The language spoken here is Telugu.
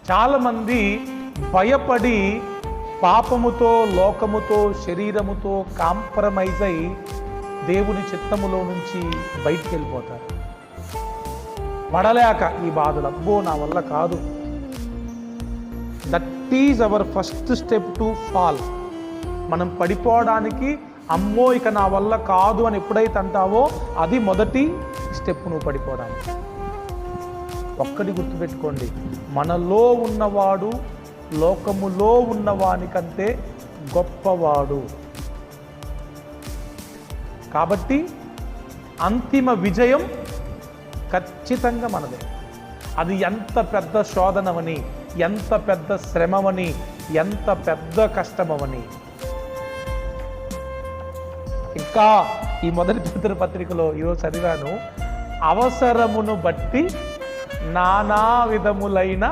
చాలామంది భయపడి పాపముతో, లోకముతో, శరీరముతో కాంప్రమైజ్ అయి దేవుని చిత్తములో నుంచి బయటికి వెళ్ళిపోతారు. పడలేక ఈ బాధలు, అబ్బో నా వల్ల కాదు. That is our first step to fall. మనం పడిపోవడానికి అమ్మో ఇక నా వల్ల కాదు అని ఎప్పుడైతే అంటావో అది మొదటి స్టెప్ నువ్వు పడిపోవడానికి. ఒక్కటి గుర్తుపెట్టుకోండి, మనలో ఉన్నవాడు లోకములో ఉన్నవానికంటే గొప్పవాడు. కాబట్టి అంతిమ విజయం ఖచ్చితంగా మనదే. అది ఎంత పెద్ద శోధనమని, ఎంత పెద్ద శ్రమమని, ఎంత పెద్ద కష్టమని. ఇంకా ఈ మొదటి పేతురు పత్రికలో ఈరోజు చదివాను, అవసరమును బట్టి నానా విధములైన